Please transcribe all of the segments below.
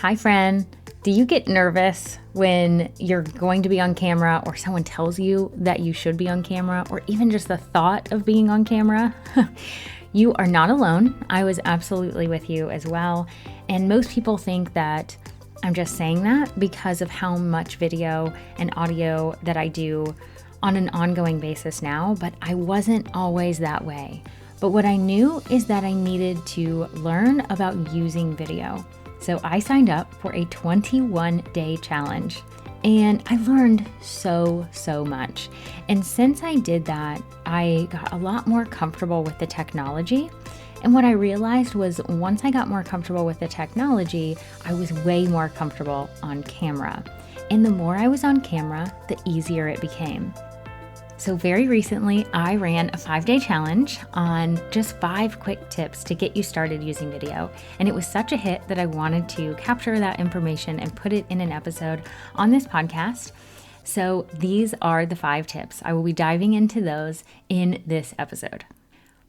Hi, friend. Do you get nervous when you're going to be on camera or someone tells you that you should be on camera or even just the thought of being on camera? You are not alone. I was absolutely with you as well. And most people think that I'm just saying that because of how much video and audio that I do on an ongoing basis now, but I wasn't always that way. But what I knew is that I needed to learn about using video. So I signed up for a 21-day challenge and I learned so much. And since I did that, I got a lot more comfortable with the technology. And what I realized was once I got more comfortable with the technology, I was way more comfortable on camera. And the more I was on camera, the easier it became. So very recently, I ran a 5-day challenge on just 5 quick tips to get you started using video. And it was such a hit that I wanted to capture that information and put it in an episode on this podcast. So these are the 5 tips. I will be diving into those in this episode.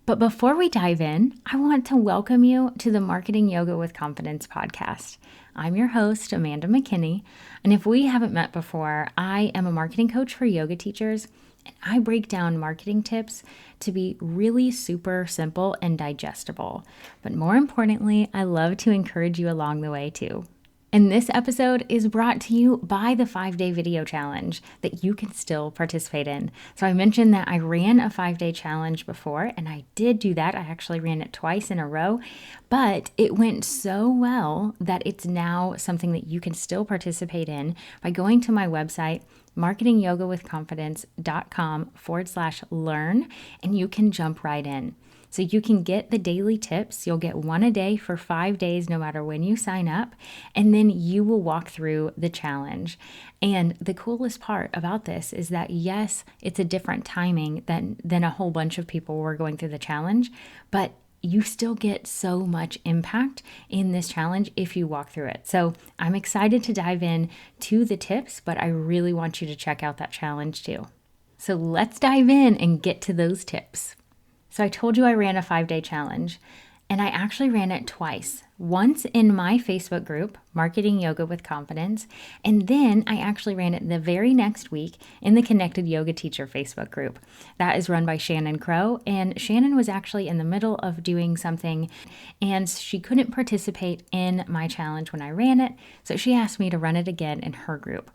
But before we dive in, I want to welcome you to the Marketing Yoga with Confidence podcast. I'm your host, Amanda McKinney. And if we haven't met before, I am a marketing coach for yoga teachers. And I break down marketing tips to be really super simple and digestible. But more importantly, I love to encourage you along the way too. And this episode is brought to you by the 5-day video challenge that you can still participate in. So I mentioned that I ran a 5-day challenge before, and I did do that. I actually ran it twice in a row, but it went so well that it's now something that you can still participate in by going to my website, marketingyogawithconfidence.com/learn, and you can jump right in. So you can get the daily tips. You'll get one a day for 5 days, no matter when you sign up. And then you will walk through the challenge. And the coolest part about this is that, yes, it's a different timing than a whole bunch of people were going through the challenge, but you still get so much impact in this challenge if you walk through it. So I'm excited to dive in to the tips, but I really want you to check out that challenge too. So let's dive in and get to those tips. So I told you I ran a 5-day challenge, and I actually ran it twice. Once in my Facebook group, Marketing Yoga with Confidence, and then I actually ran it the very next week in the Connected Yoga Teacher Facebook group. That is run by Shannon Crow, and Shannon was actually in the middle of doing something, and she couldn't participate in my challenge when I ran it, so she asked me to run it again in her group.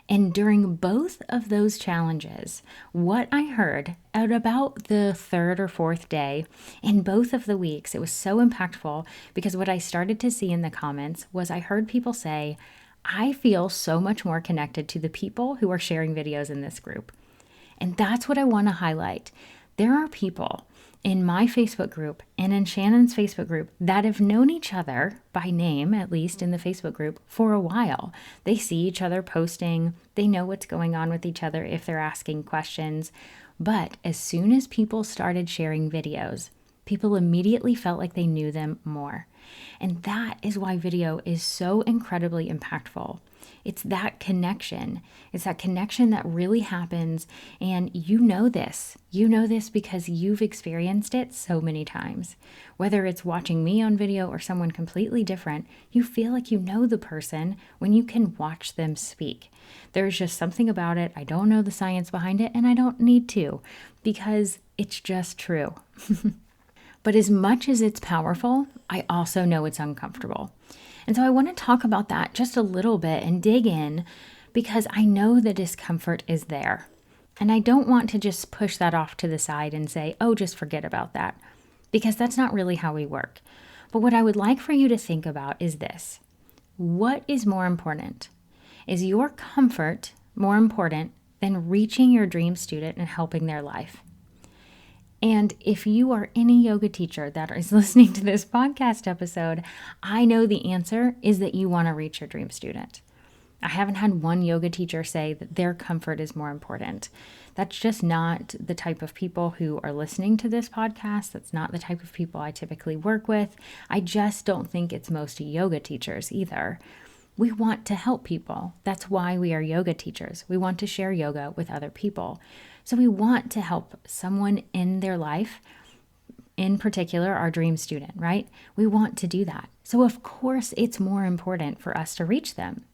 And during both of those challenges, what I heard at about the 3rd or 4th day in both of the weeks, it was so impactful because what I started to see in the comments was I heard people say, I feel so much more connected to the people who are sharing videos in this group. And that's what I want to highlight. There are people in my Facebook group and in Shannon's Facebook group that have known each other by name, at least in the Facebook group, for a while. They see each other posting. They know what's going on with each other if they're asking questions. But as soon as people started sharing videos, people immediately felt like they knew them more. And that is why video is so incredibly impactful. It's that connection. It's that connection that really happens. And you know this. You know this because you've experienced it so many times. Whether it's watching me on video or someone completely different, you feel like you know the person when you can watch them speak. There's just something about it. I don't know the science behind it, and I don't need to because it's just true. But as much as it's powerful, I also know it's uncomfortable. And so I want to talk about that just a little bit and dig in because I know the discomfort is there. And I don't want to just push that off to the side and say, oh, just forget about that, because that's not really how we work. But what I would like for you to think about is this. What is more important? Is your comfort more important than reaching your dream student and helping their life? And if you are any yoga teacher that is listening to this podcast episode, I know the answer is that you want to reach your dream student. I haven't had one yoga teacher say that their comfort is more important. That's just not the type of people who are listening to this podcast. That's not the type of people I typically work with. I just don't think it's most yoga teachers either. We want to help people. That's why we are yoga teachers. We want to share yoga with other people. So we want to help someone in their life in particular our dream student, right? We want to do that. So of course it's more important for us to reach them.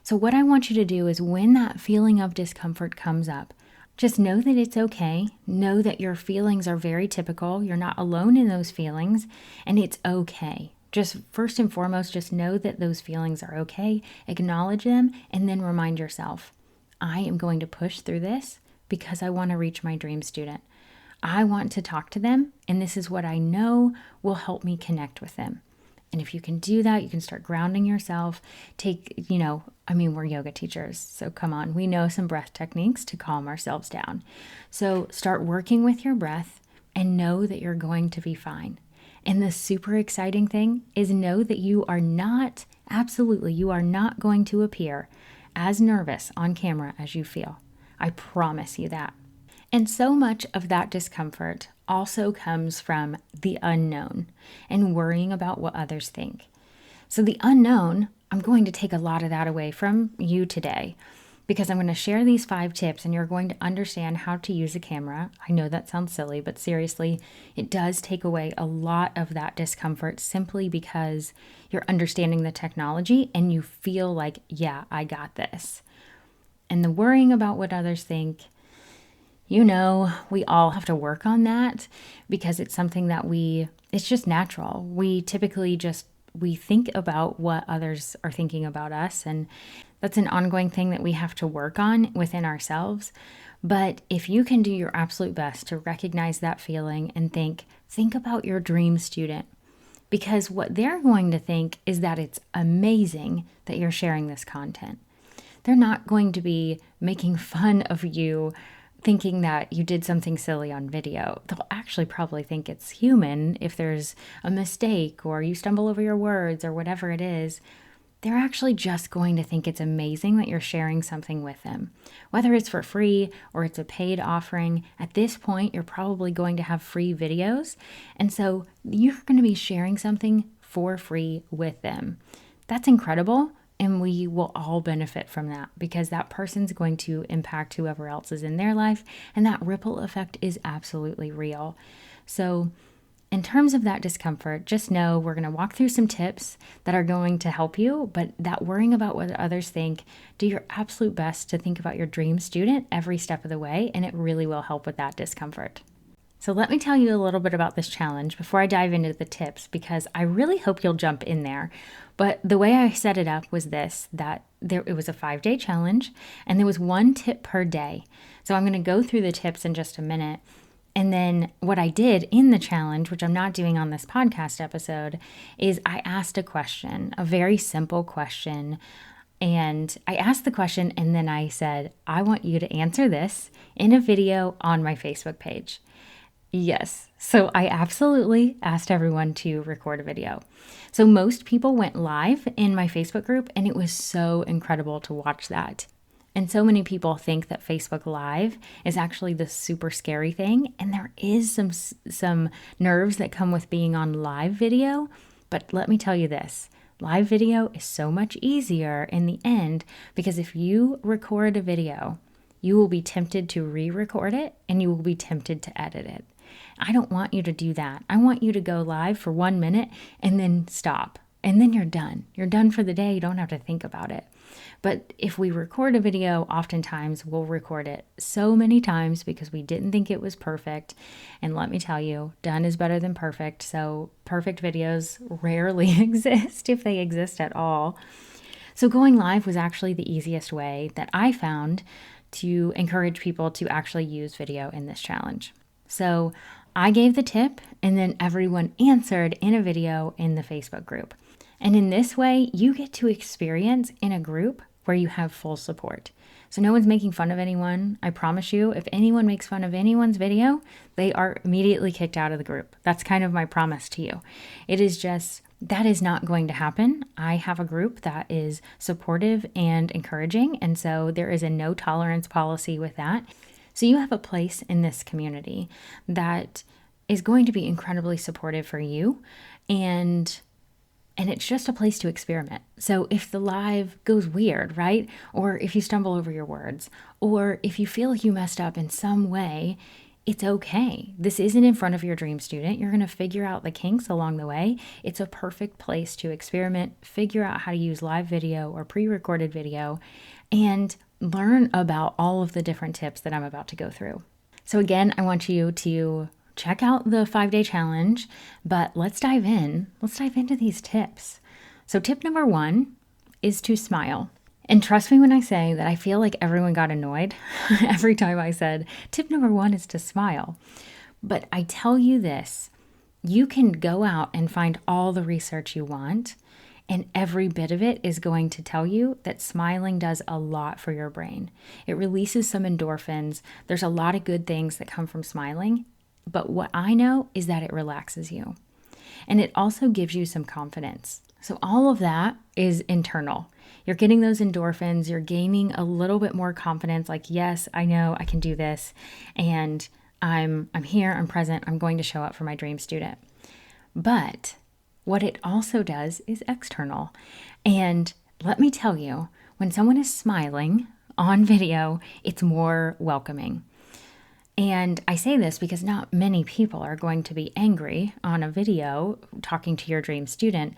So what I want you to do is when that feeling of discomfort comes up, just know that it's okay. Know that your feelings are very typical. You're not alone in those feelings, and it's okay. Just first and foremost, just know that those feelings are okay. Acknowledge them, and then remind yourself, I am going to push through this because I want to reach my dream student. I want to talk to them, and this is what I know will help me connect with them. And if you can do that, you can start grounding yourself. We're yoga teachers, so come on, we know some breath techniques to calm ourselves down. So start working with your breath and know that you're going to be fine. And the super exciting thing is know that you are not going to appear as nervous on camera as you feel. I promise you that. And so much of that discomfort also comes from the unknown and worrying about what others think. So the unknown, I'm going to take a lot of that away from you today because I'm going to share these 5 tips and you're going to understand how to use a camera. I know that sounds silly, but seriously, it does take away a lot of that discomfort simply because you're understanding the technology and you feel like, yeah, I got this. And the worrying about what others think, we all have to work on that because it's something that it's just natural. We typically we think about what others are thinking about us, and that's an ongoing thing that we have to work on within ourselves. But if you can do your absolute best to recognize that feeling and think about your dream student, because what they're going to think is that it's amazing that you're sharing this content. They're not going to be making fun of you thinking that you did something silly on video. They'll actually probably think it's human if there's a mistake or you stumble over your words or whatever it is. They're actually just going to think it's amazing that you're sharing something with them. Whether it's for free or it's a paid offering, at this point, you're probably going to have free videos. And so you're going to be sharing something for free with them. That's incredible. And we will all benefit from that because that person's going to impact whoever else is in their life. And that ripple effect is absolutely real. So in terms of that discomfort, just know we're going to walk through some tips that are going to help you. But that worrying about what others think, do your absolute best to think about your dream student every step of the way. And it really will help with that discomfort. So let me tell you a little bit about this challenge before I dive into the tips, because I really hope you'll jump in there. But the way I set it up was it was a 5-day challenge and there was 1 tip per day. So I'm going to go through the tips in just a minute. And then what I did in the challenge, which I'm not doing on this podcast episode, is I asked a question, a very simple question. And I asked the question and then I said, I want you to answer this in a video on my Facebook page. Yes. So I absolutely asked everyone to record a video. So most people went live in my Facebook group, and it was so incredible to watch that. And so many people think that Facebook Live is actually the super scary thing. And there is some nerves that come with being on live video. But let me tell you this, live video is so much easier in the end because if you record a video, you will be tempted to re-record it and you will be tempted to edit it. I don't want you to do that. I want you to go live for 1 minute and then stop. And then you're done. You're done for the day. You don't have to think about it. But if we record a video, oftentimes we'll record it so many times because we didn't think it was perfect. And let me tell you, done is better than perfect. So perfect videos rarely exist, if they exist at all. So going live was actually the easiest way that I found to encourage people to actually use video in this challenge. So I gave the tip and then everyone answered in a video in the Facebook group. And in this way, you get to experience in a group where you have full support. So no one's making fun of anyone. I promise you, if anyone makes fun of anyone's video, they are immediately kicked out of the group. That's kind of my promise to you. It is just, that is not going to happen. I have a group that is supportive and encouraging. And so there is a no tolerance policy with that. So you have a place in this community that is going to be incredibly supportive for you. And it's just a place to experiment. So if the live goes weird, right? Or if you stumble over your words, or if you feel like you messed up in some way, it's okay. This isn't in front of your dream student. You're going to figure out the kinks along the way. It's a perfect place to experiment, figure out how to use live video or pre-recorded video, and learn about all of the different tips that I'm about to go through. So again, I want you to check out the 5-day challenge, but let's dive in. Let's dive into these tips. So tip number 1 is to smile. And trust me when I say that I feel like everyone got annoyed every time I said, tip number 1 is to smile. But I tell you this, you can go out and find all the research you want, and every bit of it is going to tell you that smiling does a lot for your brain. It releases some endorphins. There's a lot of good things that come from smiling, but what I know is that it relaxes you. And it also gives you some confidence. So all of that is internal. You're getting those endorphins, you're gaining a little bit more confidence, like, yes, I know I can do this, and I'm here, I'm present, I'm going to show up for my dream student. But what it also does is external. And let me tell you, when someone is smiling on video, it's more welcoming. And I say this because not many people are going to be angry on a video talking to your dream student,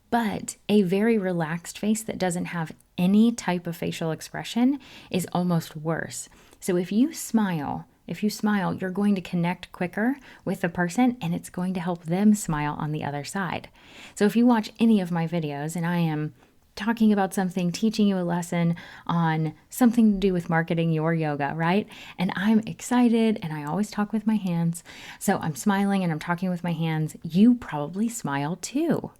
but a very relaxed face that doesn't have any type of facial expression is almost worse. So if you smile, you're going to connect quicker with the person, and it's going to help them smile on the other side. So if you watch any of my videos and I am talking about something, teaching you a lesson on something to do with marketing your yoga, right? And I'm excited and I always talk with my hands. So I'm smiling and I'm talking with my hands. You probably smile too.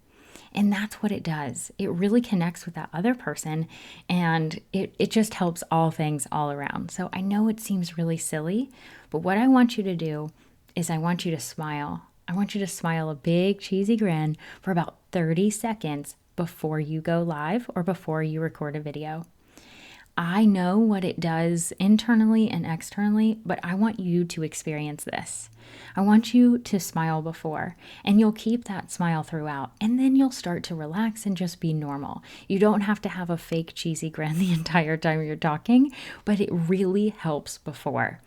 And that's what it does. It really connects with that other person, and it just helps all things all around. So I know it seems really silly, but what I want you to do is I want you to smile. I want you to smile a big cheesy grin for about 30 seconds before you go live or before you record a video. I know what it does internally and externally, but I want you to experience this. I want you to smile before, and you'll keep that smile throughout, and then you'll start to relax and just be normal. You don't have to have a fake cheesy grin the entire time you're talking, but it really helps before.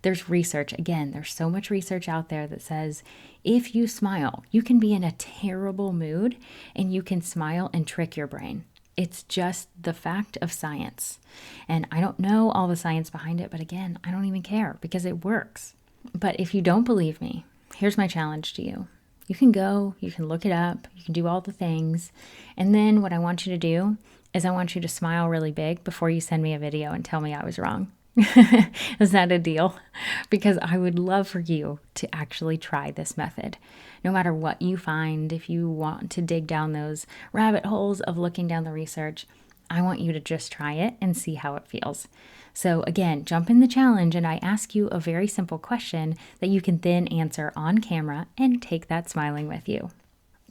There's research, again, there's so much research out there that says if you smile, you can be in a terrible mood and you can smile and trick your brain. It's just the fact of science. And I don't know all the science behind it, but again, I don't even care because it works. But if you don't believe me, here's my challenge to you. You can go, you can look it up, you can do all the things. And then what I want you to do is I want you to smile really big before you send me a video and tell me I was wrong. Is that a deal? Because I would love for you to actually try this method. No matter what you find, if you want to dig down those rabbit holes of looking down the research, I want you to just try it and see how it feels. So again, jump in the challenge and I ask you a very simple question that you can then answer on camera and take that smiling with you.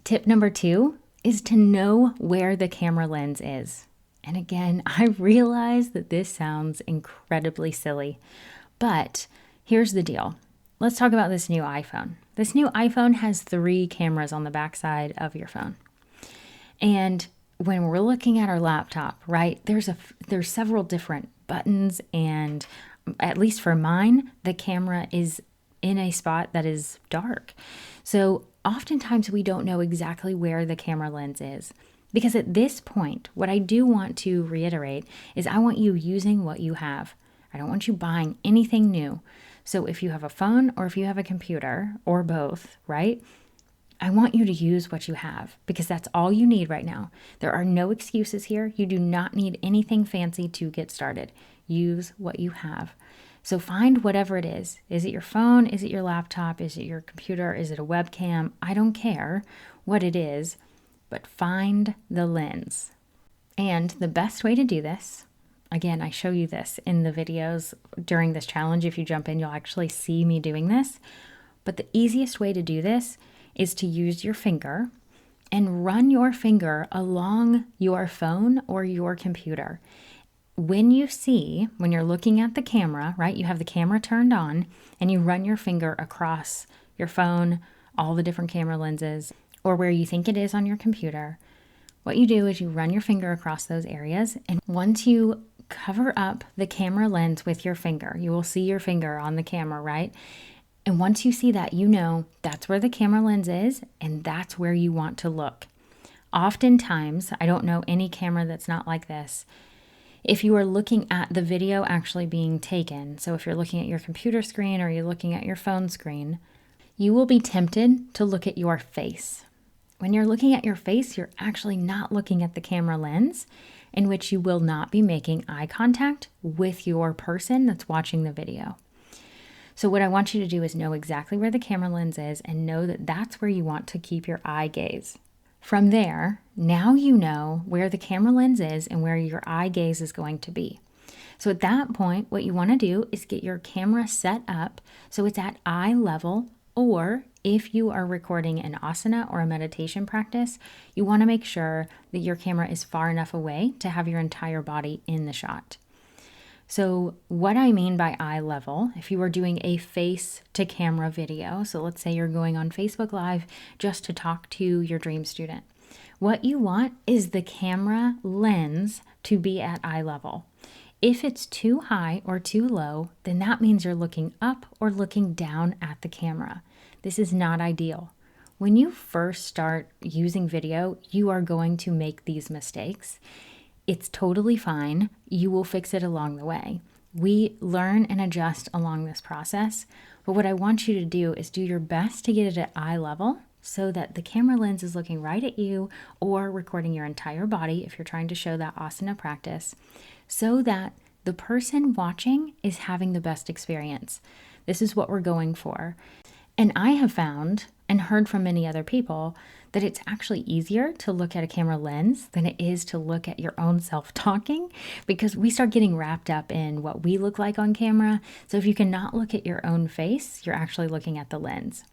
Tip number 2 is to know where the camera lens is. And again, I realize that this sounds incredibly silly, but here's the deal. Let's talk about this new iPhone. This new iPhone has 3 cameras on the backside of your phone. And when we're looking at our laptop, right, there's several different buttons, and at least for mine, the camera is in a spot that is dark. So oftentimes we don't know exactly where the camera lens is. Because at this point, what I do want to reiterate is I want you using what you have. I don't want you buying anything new. So if you have a phone or if you have a computer or both, right? I want you to use what you have because that's all you need right now. There are no excuses here. You do not need anything fancy to get started. Use what you have. So find whatever it is. Is it your phone? Is it your laptop? Is it your computer? Is it a webcam? I don't care what it is. But find the lens. And the best way to do this, again, I show you this in the videos during this challenge. If you jump in, you'll actually see me doing this. But the easiest way to do this is to use your finger and run your finger along your phone or your computer. When you're looking at the camera, right, you have the camera turned on and you run your finger across your phone, all the different camera lenses, or where you think it is on your computer, what you do is you run your finger across those areas. And once you cover up the camera lens with your finger, you will see your finger on the camera, right? And once you see that, you know that's where the camera lens is and that's where you want to look. Oftentimes, I don't know any camera that's not like this. If you are looking at the video actually being taken, so if you're looking at your computer screen or you're looking at your phone screen, you will be tempted to look at your face. When you're looking at your face, you're actually not looking at the camera lens, in which you will not be making eye contact with your person that's watching the video. So what I want you to do is know exactly where the camera lens is and know that that's where you want to keep your eye gaze. From there, now you know where the camera lens is and where your eye gaze is going to be. So at that point, what you want to do is get your camera set up so it's at eye level, or if you are recording an asana or a meditation practice, you want to make sure that your camera is far enough away to have your entire body in the shot. So what I mean by eye level, if you are doing a face to camera video, so let's say you're going on Facebook Live just to talk to your dream student, what you want is the camera lens to be at eye level. If it's too high or too low, then that means you're looking up or looking down at the camera. This is not ideal. When you first start using video, you are going to make these mistakes. It's totally fine. You will fix it along the way. We learn and adjust along this process, but what I want you to do is do your best to get it at eye level so that the camera lens is looking right at you or recording your entire body if you're trying to show that asana practice, so that the person watching is having the best experience. This is what we're going for. And I have found and heard from many other people that it's actually easier to look at a camera lens than it is to look at your own self talking, because we start getting wrapped up in what we look like on camera. So if you cannot look at your own face, you're actually looking at the lens.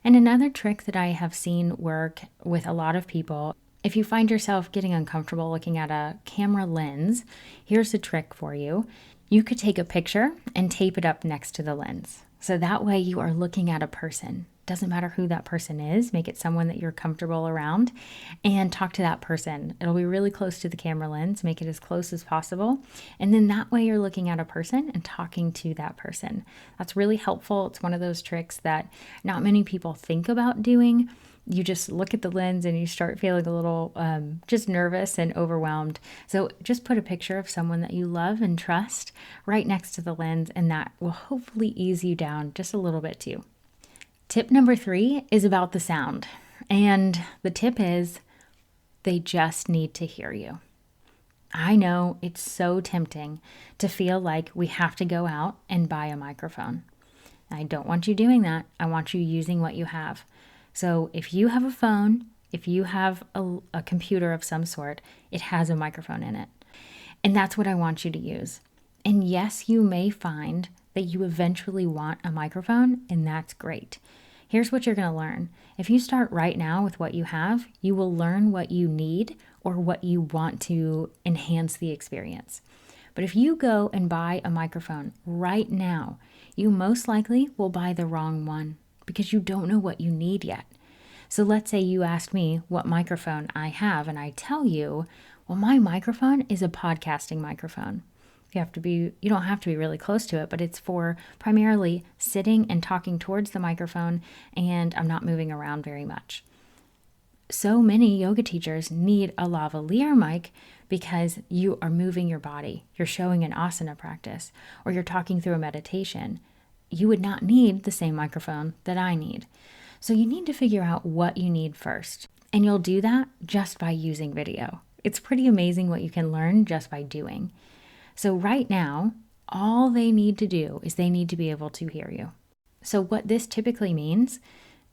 And another trick that I have seen work with a lot of people, if you find yourself getting uncomfortable looking at a camera lens, here's a trick for you. You could take a picture and tape it up next to the lens. So that way you are looking at a person. Doesn't matter who that person is, make it someone that you're comfortable around and talk to that person. It'll be really close to the camera lens, make it as close as possible. And then that way you're looking at a person and talking to that person. That's really helpful. It's one of those tricks that not many people think about doing. You just look at the lens and you start feeling a little just nervous and overwhelmed. So just put a picture of someone that you love and trust right next to the lens, and that will hopefully ease you down just a little bit too. Tip number 3 is about the sound. And the tip is they just need to hear you. I know it's so tempting to feel like we have to go out and buy a microphone. I don't want you doing that. I want you using what you have. So if you have a phone, if you have a computer of some sort, it has a microphone in it. And that's what I want you to use. And yes, you may find that you eventually want a microphone, and that's great. Here's what you're going to learn. If you start right now with what you have, you will learn what you need or what you want to enhance the experience. But if you go and buy a microphone right now, you most likely will buy the wrong one because you don't know what you need yet. So let's say you asked me what microphone I have, and I tell you, well, my microphone is a podcasting microphone. You don't have to be really close to it, but it's for primarily sitting and talking towards the microphone, and I'm not moving around very much. So many yoga teachers need a lavalier mic because you are moving your body. You're showing an asana practice, or you're talking through a meditation. You would not need the same microphone that I need. So you need to figure out what you need first. And you'll do that just by using video. It's pretty amazing what you can learn just by doing. So right now, all they need to do is they need to be able to hear you. So what this typically means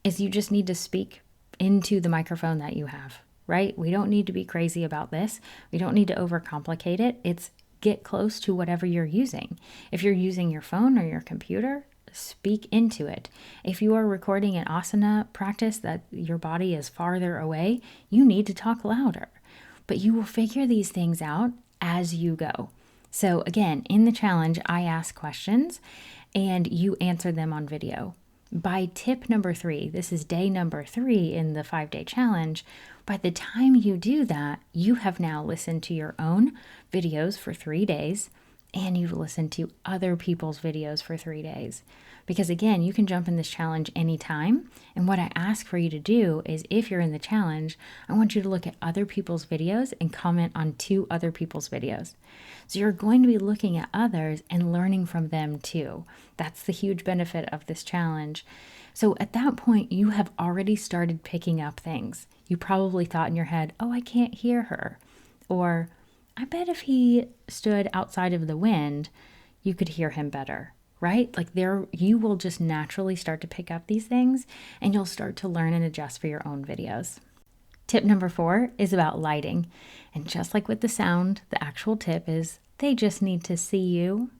is you just need to speak into the microphone that you have, right? We don't need to be crazy about this. We don't need to overcomplicate it. It's get close to whatever you're using. If you're using your phone or your computer, speak into it. If you are recording an asana practice that your body is farther away, you need to talk louder. But you will figure these things out as you go. So again, in the challenge, I ask questions and you answer them on video. By tip number 3, this is day number 3 in the 5-day challenge. By the time you do that, you have now listened to your own videos for 3 days. and you've listened to other people's videos for 3 days. Because again, you can jump in this challenge anytime. And what I ask for you to do is, if you're in the challenge, I want you to look at other people's videos and comment on 2 other people's videos. So you're going to be looking at others and learning from them too. That's the huge benefit of this challenge. So at that point, you have already started picking up things. You probably thought in your head, oh, I can't hear her. Or I bet if he stood outside of the wind, you could hear him better, right? Like you will just naturally start to pick up these things, and you'll start to learn and adjust for your own videos. Tip number 4 is about lighting. And just like with the sound, the actual tip is they just need to see you.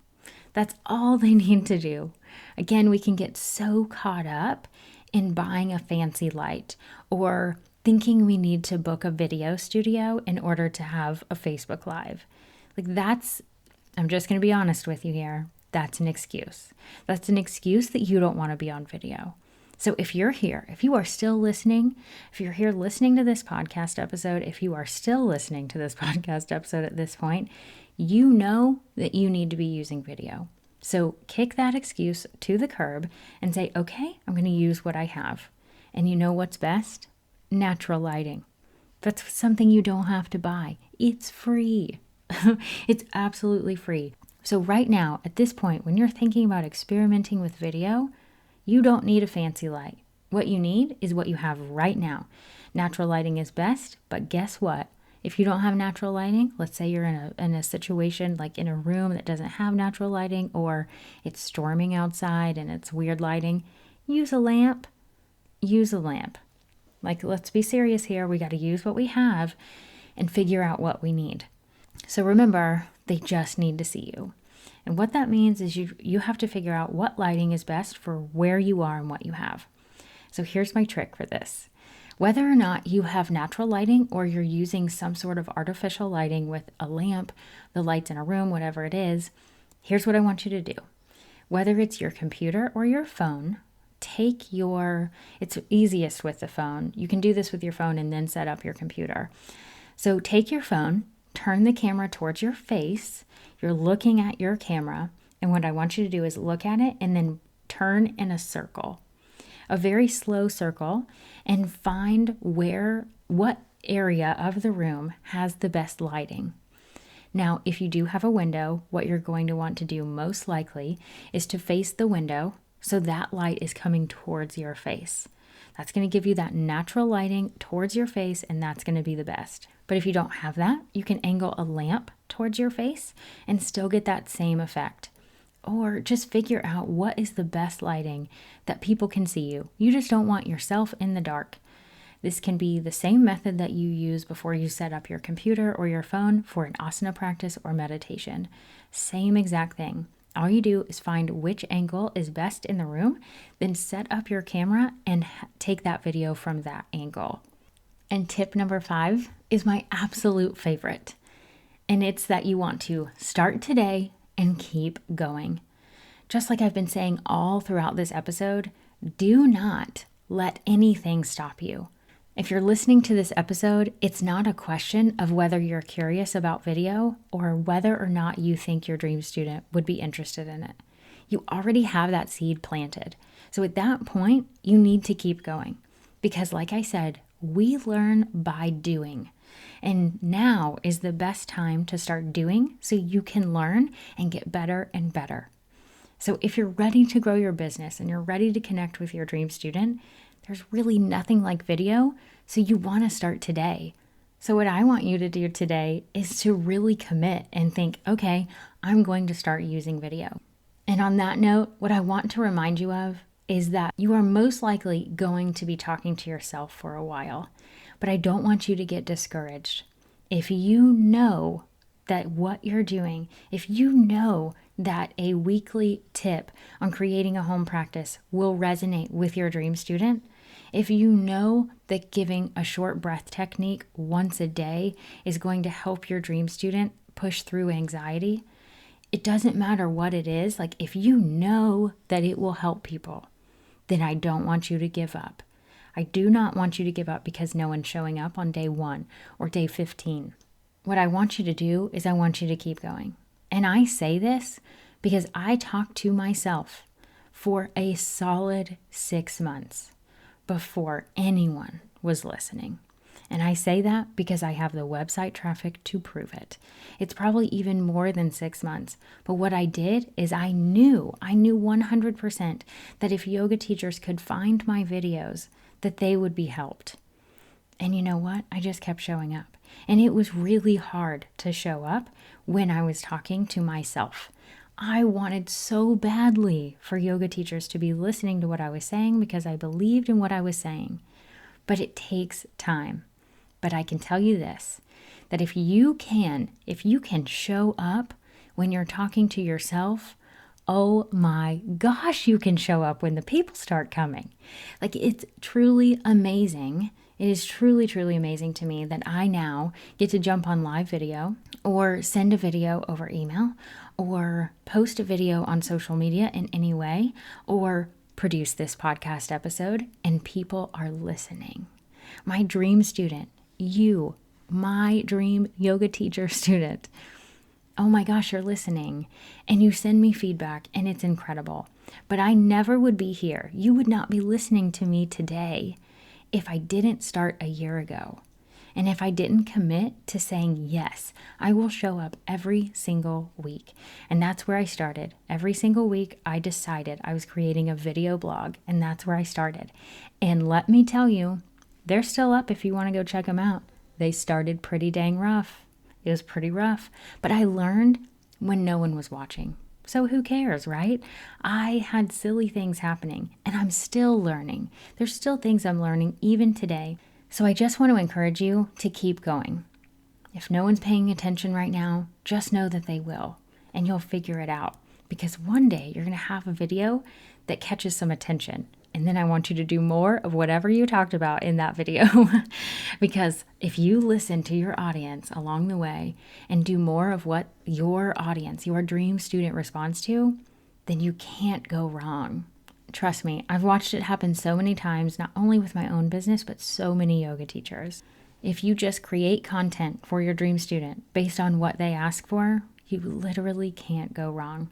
That's all they need to do. Again, we can get so caught up in buying a fancy light or thinking we need to book a video studio in order to have a Facebook Live. I'm just going to be honest with you here. That's an excuse. That's an excuse that you don't want to be on video. So if you're here, if you are still listening, if you're here listening to this podcast episode, if you are still listening to this podcast episode at this point, you know that you need to be using video. So kick that excuse to the curb and say, okay, I'm going to use what I have. And you know what's best? Natural lighting. That's something you don't have to buy. It's free. It's absolutely free. So right now, at this point, when you're thinking about experimenting with video, you don't need a fancy light. What you need is what you have right now. Natural lighting is best, but guess what? If you don't have natural lighting, let's say you're in a situation like in a room that doesn't have natural lighting, or it's storming outside and it's weird lighting, use a lamp. Use a lamp. Like, let's be serious here. We got to use what we have and figure out what we need. So remember, they just need to see you. And what that means is you have to figure out what lighting is best for where you are and what you have. So here's my trick for this. Whether or not you have natural lighting or you're using some sort of artificial lighting with a lamp, the lights in a room, whatever it is, here's what I want you to do. Whether it's your computer or your phone, it's easiest with the phone. You can do this with your phone and then set up your computer. So take your phone, turn the camera towards your face. You're looking at your camera. And what I want you to do is look at it and then turn in a circle, a very slow circle, and find what area of the room has the best lighting. Now, if you do have a window, what you're going to want to do most likely is to face the window so that light is coming towards your face. That's going to give you that natural lighting towards your face, and that's going to be the best. But if you don't have that, you can angle a lamp towards your face and still get that same effect. Or just figure out what is the best lighting that people can see you. You just don't want yourself in the dark. This can be the same method that you use before you set up your computer or your phone for an asana practice or meditation. Same exact thing. All you do is find which angle is best in the room, then set up your camera and take that video from that angle. And tip number 5 is my absolute favorite. And it's that you want to start today and keep going. Just like I've been saying all throughout this episode, do not let anything stop you. If you're listening to this episode, it's not a question of whether you're curious about video or whether or not you think your dream student would be interested in it. You already have that seed planted. So at that point, you need to keep going. Because like I said, we learn by doing. And now is the best time to start doing so you can learn and get better and better. So if you're ready to grow your business and you're ready to connect with your dream student, there's really nothing like video, so you want to start today. So what I want you to do today is to really commit and think, okay, I'm going to start using video. And on that note, what I want to remind you of is that you are most likely going to be talking to yourself for a while, but I don't want you to get discouraged. If you know that what you're doing, if you know that a weekly tip on creating a home practice will resonate with your dream student, if you know that giving a short breath technique once a day is going to help your dream student push through anxiety, it doesn't matter what it is. Like, if you know that it will help people, then I don't want you to give up. I do not want you to give up because no one's showing up on day 1 or day 15. What I want you to do is I want you to keep going. And I say this because I talked to myself for a solid 6 months before anyone was listening. And I say that because I have the website traffic to prove it. It's probably even more than 6 months. But what I did is I knew 100% that if yoga teachers could find my videos, that they would be helped. And you know what? I just kept showing up. And it was really hard to show up when I was talking to myself. I wanted so badly for yoga teachers to be listening to what I was saying because I believed in what I was saying. But it takes time. But I can tell you this, that if you can show up when you're talking to yourself, oh my gosh, you can show up when the people start coming. Like, it's truly amazing. It is truly, truly amazing to me that I now get to jump on live video or send a video over email or post a video on social media in any way or produce this podcast episode and people are listening. My dream student, you, my dream yoga teacher student, oh my gosh, you're listening and you send me feedback and it's incredible. But I never would be here. You would not be listening to me today if I didn't start a year ago. And if I didn't commit to saying, yes, I will show up every single week. And that's where I started. Every single week, I decided I was creating a video blog, and that's where I started. And let me tell you, they're still up if you want to go check them out. They started pretty dang rough. It was pretty rough. But I learned when no one was watching. So who cares, right? I had silly things happening, and I'm still learning. There's still things I'm learning even today. So I just want to encourage you to keep going. If no one's paying attention right now, just know that they will, and you'll figure it out. Because one day you're going to have a video that catches some attention. And then I want you to do more of whatever you talked about in that video. Because if you listen to your audience along the way and do more of what your audience, your dream student responds to, then you can't go wrong. Trust me, I've watched it happen so many times, not only with my own business, but so many yoga teachers. If you just create content for your dream student based on what they ask for, you literally can't go wrong.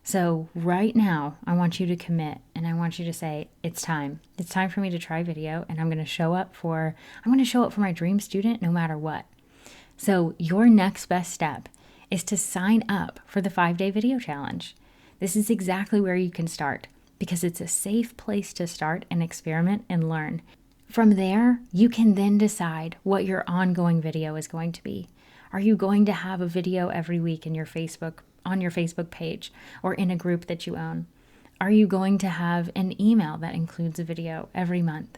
So right now, I want you to commit and I want you to say, it's time. It's time for me to try video and I'm going to show up for my dream student no matter what. So your next best step is to sign up for the 5-day video challenge. This is exactly where you can start because it's a safe place to start and experiment and learn. From there, you can then decide what your ongoing video is going to be. Are you going to have a video every week on your Facebook page or in a group that you own? Are you going to have an email that includes a video every month?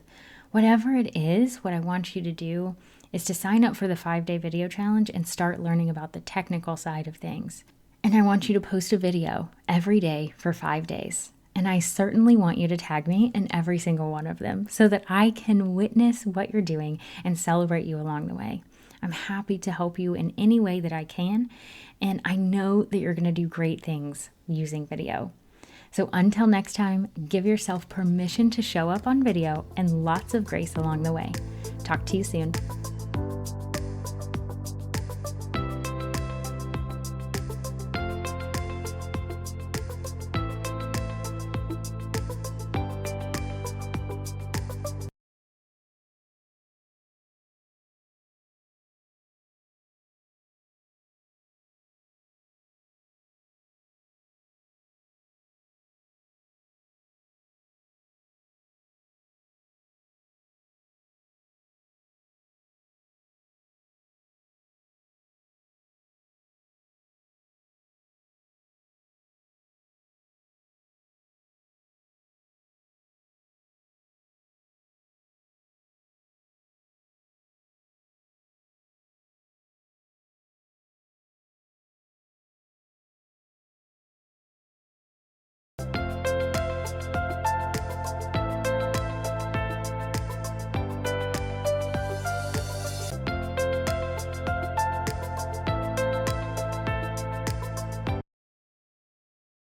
Whatever it is, what I want you to do is to sign up for the 5-day video challenge and start learning about the technical side of things. And I want you to post a video every day for 5 days. And I certainly want you to tag me in every single one of them so that I can witness what you're doing and celebrate you along the way. I'm happy to help you in any way that I can. And I know that you're going to do great things using video. So until next time, give yourself permission to show up on video and lots of grace along the way. Talk to you soon.